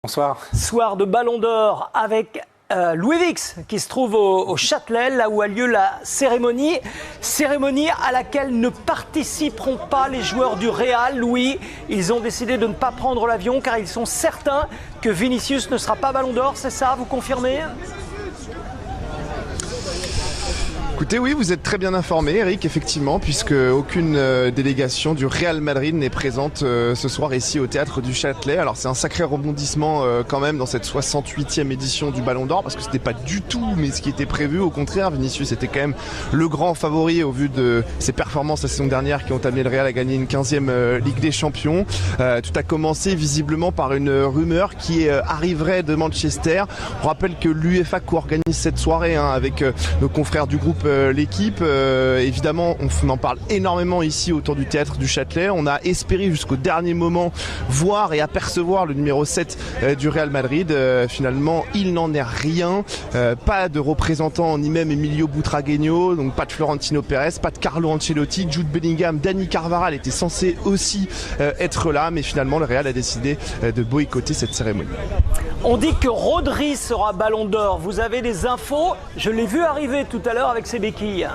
Bonsoir. Soir de Ballon d'Or avec Louis Vix qui se trouve au Châtelet, là où a lieu la cérémonie. Cérémonie à laquelle ne participeront pas les joueurs du Real. Louis, ils ont décidé de ne pas prendre l'avion car ils sont certains que Vinicius ne sera pas Ballon d'Or, c'est ça, vous confirmez ? Écoutez, oui, vous êtes très bien informé, Eric, effectivement, puisque aucune délégation du Real Madrid n'est présente ce soir ici au Théâtre du Châtelet. Alors c'est un sacré rebondissement quand même dans cette 68e édition du Ballon d'Or, parce que c'était pas du tout mais ce qui était prévu. Au contraire, Vinicius était quand même le grand favori au vu de ses performances la saison dernière qui ont amené le Real à gagner une 15e Ligue des Champions. Tout a commencé visiblement par une rumeur qui arriverait de Manchester. On rappelle que l'UEFA co-organise cette soirée avec nos confrères du groupe l'équipe. Évidemment, on en parle énormément ici autour du Théâtre du Châtelet. On a espéré jusqu'au dernier moment voir et apercevoir le numéro 7 du Real Madrid. Finalement, il n'en est rien. Pas de représentant, ni même Emilio Butragueño, donc pas de Florentino Pérez, pas de Carlo Ancelotti, Jude Bellingham, Dani Carvajal était censé aussi être là, mais finalement le Real a décidé de boycotter cette cérémonie. On dit que Rodri sera Ballon d'Or. Vous avez des infos? Je l'ai vu arriver tout à l'heure avec ses béquilles.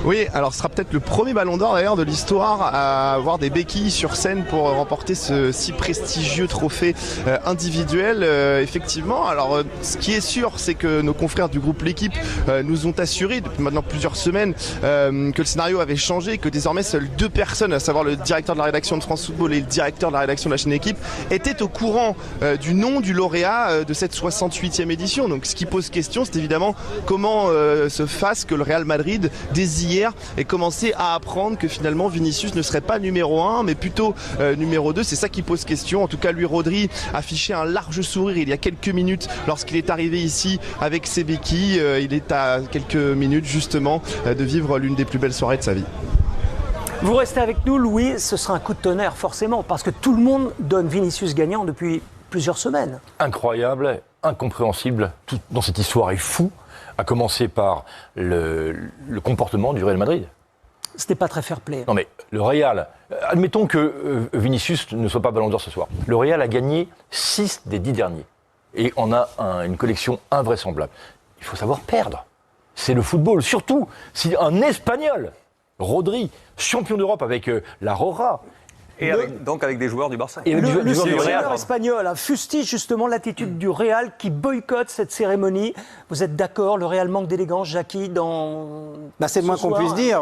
Oui, alors ce sera peut-être le premier Ballon d'Or d'ailleurs de l'histoire à avoir des béquilles sur scène pour remporter ce si prestigieux trophée individuel. Effectivement, alors ce qui est sûr, c'est que nos confrères du groupe L'équipe nous ont assuré depuis maintenant plusieurs semaines que le scénario avait changé, que désormais seules deux personnes, à savoir le directeur de la rédaction de France Football et le directeur de la rédaction de la chaîne Équipe, étaient au courant du nom du lauréat de cette 68e édition. Donc ce qui pose question, c'est évidemment comment se fasse que le Real Madrid désire et commencer à apprendre que finalement Vinicius ne serait pas numéro 1 mais plutôt numéro 2. C'est ça qui pose question. En tout cas, lui, Rodri, affichait un large sourire il y a quelques minutes lorsqu'il est arrivé ici avec ses béquilles. Il est à quelques minutes justement de vivre l'une des plus belles soirées de sa vie. Vous restez avec nous, Louis. Ce sera un coup de tonnerre forcément parce que tout le monde donne Vinicius gagnant depuis plusieurs semaines. Incroyable, incompréhensible. Tout dans cette histoire est fou. À commencer par le comportement du Real Madrid. C'était pas très fair-play. Non mais le Real, admettons que Vinicius ne soit pas Ballon d'Or ce soir. Le Real a gagné 6 des 10 derniers. Et on a une collection invraisemblable. Il faut savoir perdre. C'est le football. Surtout si un Espagnol, Rodri, champion d'Europe avec la Rora. Et donc avec des joueurs du Barça. Et le sélectionneur espagnol fustige justement l'attitude du Real qui boycotte cette cérémonie. Vous êtes d'accord, le Real manque d'élégance, Jackie, dans... C'est le moins qu'on puisse dire.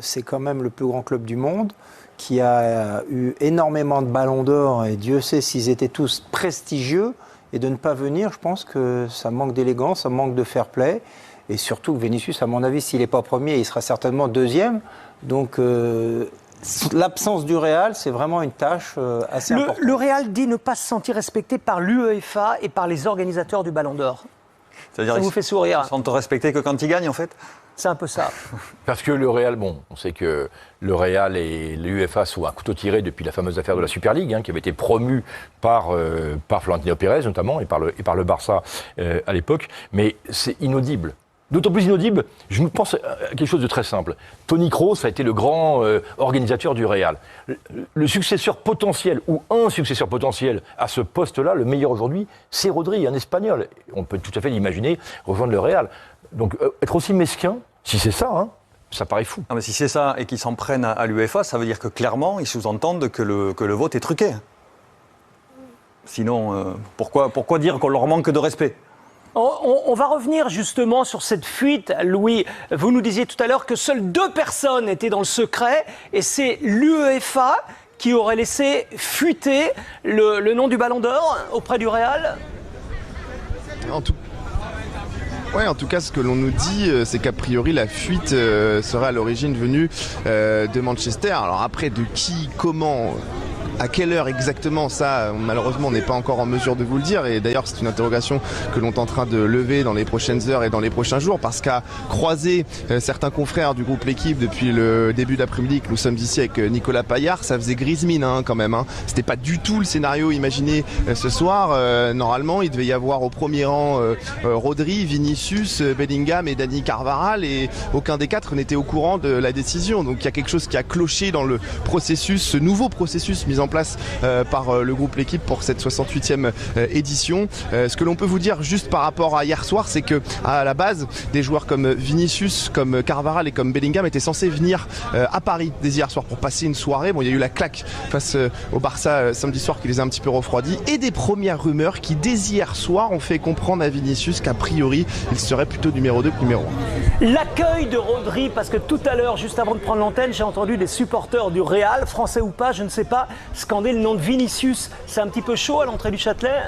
C'est quand même le plus grand club du monde qui a eu énormément de ballons d'or et Dieu sait s'ils étaient tous prestigieux. Et de ne pas venir, je pense que ça manque d'élégance, ça manque de fair play. Et surtout, Vinicius, à mon avis, s'il n'est pas premier, il sera certainement deuxième. Donc... l'absence du Real, c'est vraiment une tâche assez importante. Le Real dit ne pas se sentir respecté par l'UEFA et par les organisateurs du Ballon d'Or. C'est-à-dire ça vous fait sourire. Ils ne sont respectés que quand ils gagnent, en fait. C'est un peu ça. Parce que le Real, on sait que le Real et l'UEFA sont à couteau tiré depuis la fameuse affaire de la Super League, qui avait été promue par Florentino Pérez notamment et par le Barça à l'époque. Mais c'est inaudible. D'autant plus inaudible, je pense à quelque chose de très simple. Toni Kroos a été le grand organisateur du Real. Le successeur potentiel, ou un successeur potentiel à ce poste-là, le meilleur aujourd'hui, c'est Rodri, un Espagnol. On peut tout à fait l'imaginer rejoindre le Real. Donc être aussi mesquin, si c'est ça, ça paraît fou. Non, mais si c'est ça et qu'ils s'en prennent à l'UEFA, ça veut dire que clairement, ils sous-entendent que le vote est truqué. Sinon, pourquoi dire qu'on leur manque de respect ? On va revenir justement sur cette fuite, Louis. Vous nous disiez tout à l'heure que seules 2 personnes étaient dans le secret et c'est l'UEFA qui aurait laissé fuiter le nom du Ballon d'Or auprès du Real. En tout cas, ce que l'on nous dit, c'est qu'a priori, la fuite serait à l'origine venue de Manchester. Alors après, de qui, comment... À quelle heure exactement, ça, malheureusement, on n'est pas encore en mesure de vous le dire. Et d'ailleurs, c'est une interrogation que l'on est en train de lever dans les prochaines heures et dans les prochains jours. Parce qu'à croiser certains confrères du groupe L'équipe depuis le début d'après-midi que nous sommes ici avec Nicolas Paillard, ça faisait grise mine quand même. C'était pas du tout le scénario imaginé ce soir. Normalement, il devait y avoir au premier rang Rodri, Vinicius, Bellingham et Dani Carvajal. Et aucun des 4 n'était au courant de la décision. Donc il y a quelque chose qui a cloché dans le processus, ce nouveau processus mise en place par le groupe L'Équipe pour cette 68e édition. Ce que l'on peut vous dire juste par rapport à hier soir, c'est que à la base, des joueurs comme Vinicius, comme Carvajal et comme Bellingham étaient censés venir à Paris dès hier soir pour passer une soirée. Bon, il y a eu la claque face au Barça samedi soir qui les a un petit peu refroidis, et des premières rumeurs qui dès hier soir ont fait comprendre à Vinicius qu'a priori il serait plutôt numéro 2 que numéro 1. L'accueil de Rodri, parce que tout à l'heure, juste avant de prendre l'antenne, j'ai entendu des supporters du Real, français ou pas, je ne sais pas, scander le nom de Vinicius. C'est un petit peu chaud à l'entrée du Châtelet.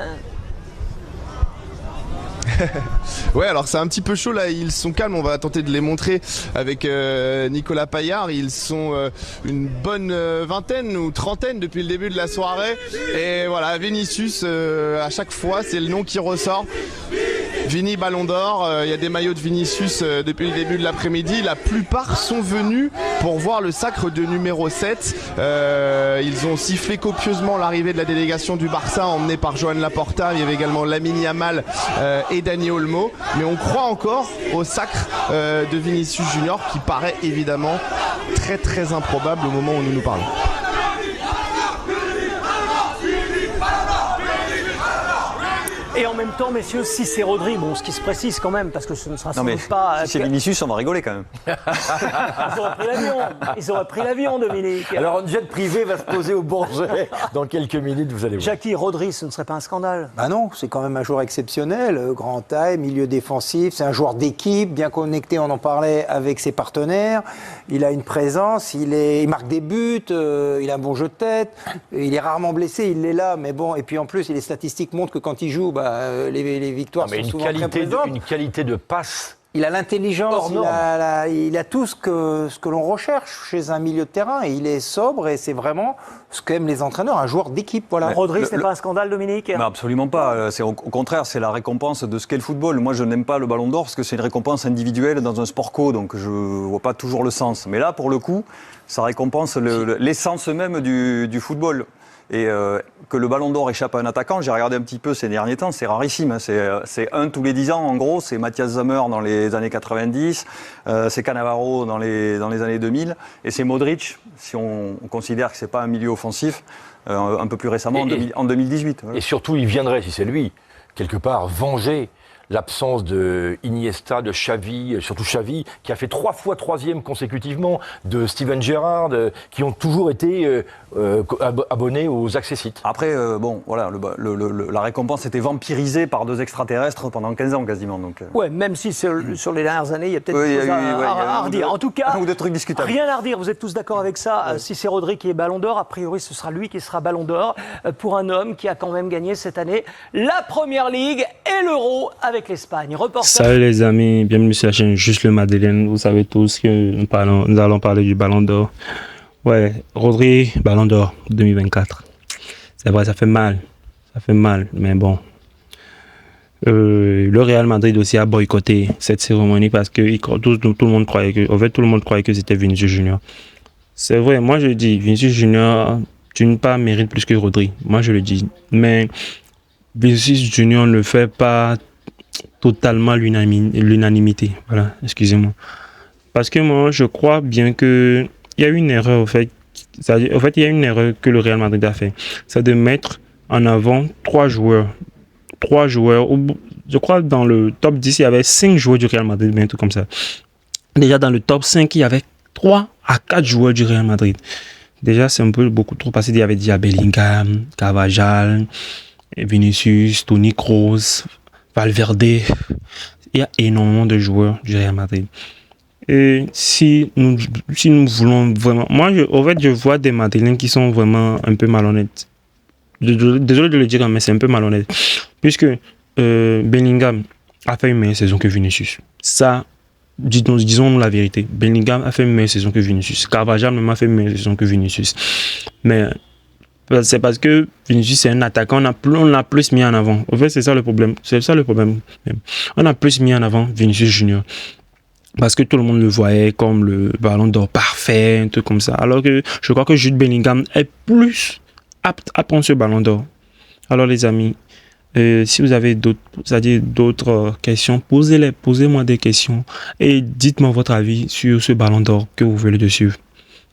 Ouais, alors c'est un petit peu chaud là, ils sont calmes, on va tenter de les montrer avec Nicolas Paillard. Ils sont une bonne vingtaine ou trentaine depuis le début de la soirée. Et voilà, Vinicius, à chaque fois, c'est le nom qui ressort. Vini Ballon d'Or, il y a des maillots de Vinicius depuis le début de l'après-midi. La plupart sont venus pour voir le sacre de numéro 7. Ils ont sifflé copieusement l'arrivée de la délégation du Barça emmenée par Joan Laporta. Il y avait également Lamine Yamal et Dani Olmo. Mais on croit encore au sacre de Vinicius Junior qui paraît évidemment très très improbable au moment où nous parlons. Et en même temps, messieurs, si c'est Rodri, bon, ce qui se précise quand même, parce que ce ne sera sans doute pas... Si c'est Vinicius, on va rigoler quand même. Ils auraient pris l'avion. Ils auraient pris l'avion, Dominique. Alors, un jet privé va se poser au Bourget dans quelques minutes, vous allez voir. Jackie, Rodri, ce ne serait pas un scandale? Bah non, c'est quand même un joueur exceptionnel, grand taille, milieu défensif, c'est un joueur d'équipe, bien connecté, on en parlait, avec ses partenaires. Il a une présence, il marque des buts, il a un bon jeu de tête, il est rarement blessé, il est là, mais bon, et puis en plus, les statistiques montrent que quand il joue, les victoires sont souvent très présentes. Une qualité de passe. Il a l'intelligence, il a tout ce que l'on recherche chez un milieu de terrain, et il est sobre, et c'est vraiment ce qu'aiment les entraîneurs, un joueur d'équipe. Voilà. Rodri, ce n'est pas un scandale, Dominique? Absolument pas. Au contraire, c'est la récompense de ce qu'est le football. Moi, je n'aime pas le Ballon d'Or parce que c'est une récompense individuelle dans un sport co, donc je ne vois pas toujours le sens. Mais là, pour le coup, ça récompense l'essence même du football. Et que le Ballon d'Or échappe à un attaquant, j'ai regardé un petit peu ces derniers temps, c'est rarissime. Hein. C'est un tous les 10 ans, en gros. C'est Matthias Sammer dans les années 90, c'est Cannavaro dans les années 2000, et c'est Modric, si on considère que ce n'est pas un milieu offensif, un peu plus récemment, en 2018. Voilà. Et surtout, il viendrait, si c'est lui, quelque part, venger l'absence de Iniesta, de Xavi, surtout Xavi, qui a fait 3 fois 3e consécutivement, de Steven Gerrard, qui ont toujours été abonnés aux accessites. Après, voilà, la récompense était vampirisée par 2 extraterrestres pendant 15 ans quasiment. Donc, Ouais, même si sur les dernières années, il y a peut-être des choses à redire. En tout cas, un ou deux trucs discutables. Rien à redire, vous êtes tous d'accord avec ça. Ouais. Si c'est Rodri qui est Ballon d'Or, a priori, ce sera lui qui sera Ballon d'Or pour un homme qui a quand même gagné cette année la Première Ligue et l'Euro avec l'Espagne. Reportage. Salut les amis, bienvenue sur la chaîne Juste le Madeleine. Vous savez tous que nous allons parler du Ballon d'Or. Ouais, Rodri, Ballon d'Or 2024. C'est vrai, ça fait mal, mais bon. Le Real Madrid aussi a boycotté cette cérémonie parce que tout le monde croyait que c'était Vinicius Junior. C'est vrai, moi je dis, Vinicius Junior, d'une part, mérite plus que Rodri. Moi je le dis, mais Vinicius Junior ne fait pas totalement l'unanimité. Voilà, excusez-moi. Parce que moi, je crois bien que il y a une erreur, il y a une erreur que le Real Madrid a fait. C'est de mettre en avant 3 joueurs. Je crois dans le top 10, il y avait 5 joueurs du Real Madrid, bien tout comme ça. Déjà dans le top 5, il y avait 3 à 4 joueurs du Real Madrid. Déjà, c'est un peu beaucoup trop parce qu'il y avait déjà Bellingham, Carvajal, Vinicius, Toni Kroos, Valverde. Il y a énormément de joueurs du Real Madrid. Et si nous voulons vraiment... Moi, je vois des Madrilènes qui sont vraiment un peu malhonnêtes. Désolé de le dire, mais c'est un peu malhonnête. Puisque Bellingham a fait une meilleure saison que Vinicius. Ça, disons la vérité. Bellingham a fait une meilleure saison que Vinicius. Carvajal même a fait une meilleure saison que Vinicius. Mais c'est parce que Vinicius c'est un attaquant, on l'a plus mis en avant. En fait, c'est ça le problème. On a plus mis en avant Vinicius Junior. Parce que tout le monde le voyait comme le Ballon d'Or parfait, un truc comme ça. Alors que je crois que Jude Bellingham est plus apte à prendre ce Ballon d'Or. Alors les amis, si vous avez d'autres questions, posez-moi des questions et dites-moi votre avis sur ce Ballon d'Or que vous voulez dessus.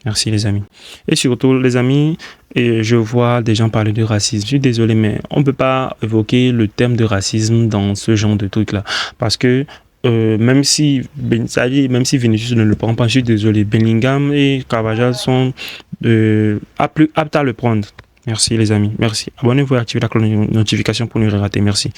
Merci les amis. Et surtout les amis, et je vois des gens parler de racisme. Je suis désolé, mais on ne peut pas évoquer le terme de racisme dans ce genre de truc-là. Parce que même si Vinicius ne le prend pas, je suis désolé, Bellingham et Carvajal sont plus aptes à le prendre. Merci les amis, merci. Abonnez-vous et activez la cloche de notification pour ne rien rater. Merci.